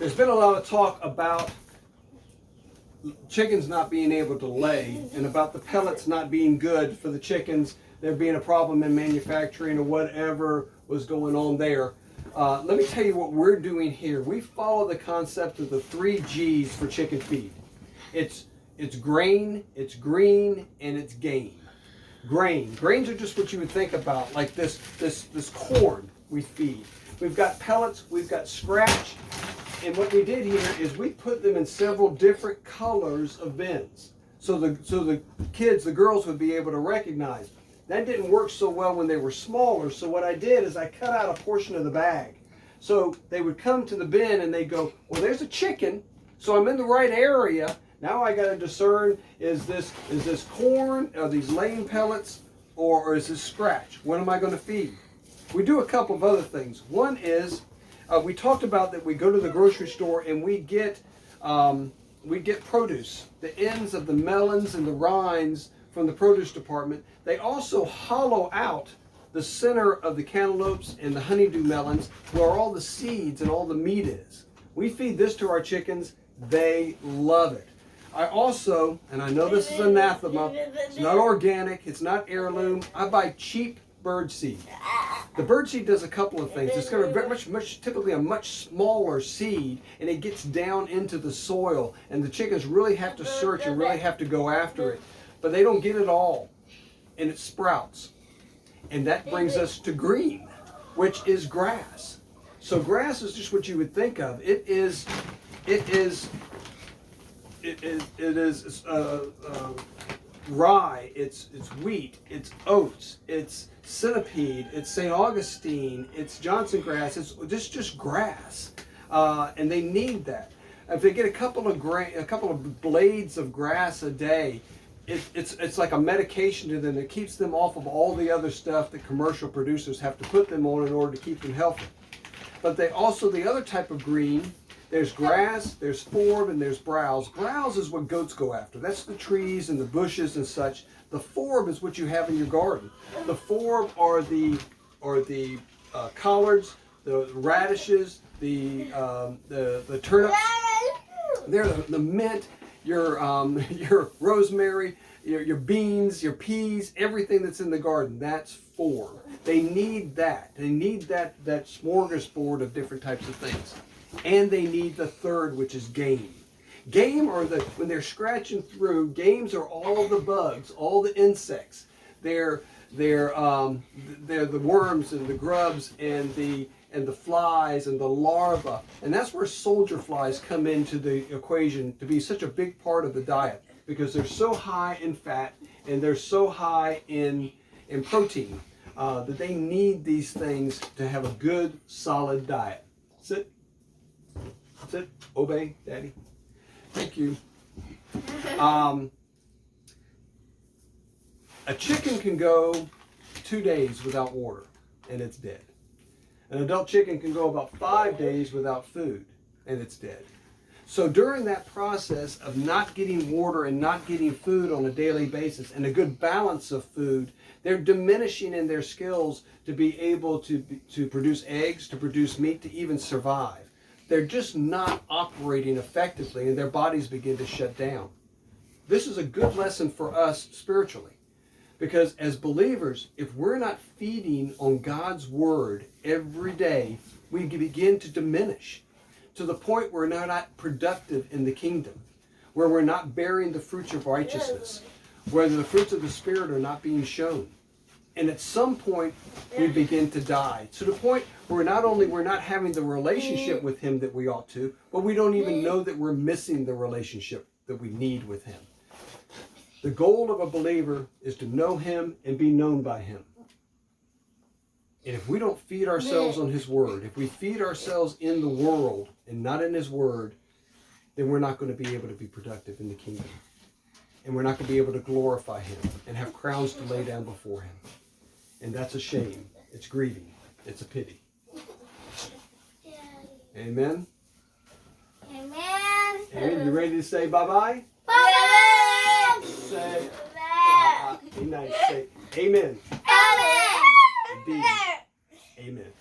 There's been a lot of talk about chickens not being able to lay and about the pellets not being good for the chickens, there being a problem in manufacturing or whatever was going on there. Let me tell you what we're doing here. We follow the concept of the 3G's for chicken feed. It's grain, it's green, and it's game. Grains are just what you would think about, like this corn we feed. We've got pellets, we've got scratch, and what we did here is we put them in several different colors of bins. So the kids, the girls, would be able to recognize. That didn't work so well when they were smaller, so what I did is I cut out a portion of the bag. So they would come to the bin and they go, well, there's a chicken, so I'm in the right area. Now I got to discern, is this corn, are these laying pellets, or is this scratch? What am I going to feed? We do a couple of other things. One is, we talked about that we go to the grocery store and we get produce, the ends of the melons and the rinds from the produce department. They also hollow out the center of the cantaloupes and the honeydew melons where all the seeds and all the meat is. We feed this to our chickens. They love it. I also, and I know this is anathema, it's not organic, it's not heirloom, I buy cheap bird seed. The bird seed does a couple of things. It's got typically a much smaller seed, and it gets down into the soil, and the chickens really have to search and really have to go after it. But they don't get it all, and it sprouts. And that brings us to green, which is grass. So grass is just what you would think of. It is rye, it's wheat, it's oats, it's centipede, it's St. Augustine, it's Johnson grass, it's just grass, and they need that. If they get a couple of blades of grass a day, it's like a medication to them that keeps them off of all the other stuff that commercial producers have to put them on in order to keep them healthy. But they also, the other type of green, there's grass, there's forb, and there's browse. Browse is what goats go after. That's the trees and the bushes and such. The forb is what you have in your garden. The forb are the collards, the radishes, the turnips. They're the mint, your rosemary, your beans, your peas, everything that's in the garden. That's forb. They need that. They need that smorgasbord of different types of things. And they need the third, which is game. Game are when they're scratching through, games are all the bugs, all the insects. They're the worms and the grubs and the flies and the larvae. And that's where soldier flies come into the equation to be such a big part of the diet, because they're so high in fat and they're so high in protein that they need these things to have a good, solid diet. Sit. Sit. Obey, Daddy. Thank you. A chicken can go 2 days without water, and it's dead. An adult chicken can go about 5 days without food, and it's dead. So during that process of not getting water and not getting food on a daily basis and a good balance of food, they're diminishing in their skills to be able to produce eggs, to produce meat, to even survive. They're just not operating effectively, and their bodies begin to shut down. This is a good lesson for us spiritually, because as believers, if we're not feeding on God's word every day, we begin to diminish to the point where we're not productive in the kingdom, where we're not bearing the fruits of righteousness, where the fruits of the Spirit are not being shown. And at some point, we begin to die, to the point where not only we're not having the relationship with Him that we ought to, but we don't even know that we're missing the relationship that we need with Him. The goal of a believer is to know Him and be known by Him. And if we don't feed ourselves on His Word, if we feed ourselves in the world and not in His Word, then we're not going to be able to be productive in the kingdom. And we're not going to be able to glorify Him and have crowns to lay down before Him. And that's a shame. It's grieving. It's a pity. Amen? Amen. Amen. You ready to say bye-bye? Bye-bye. Say, be nice. Say, amen. Amen. Indeed. Amen.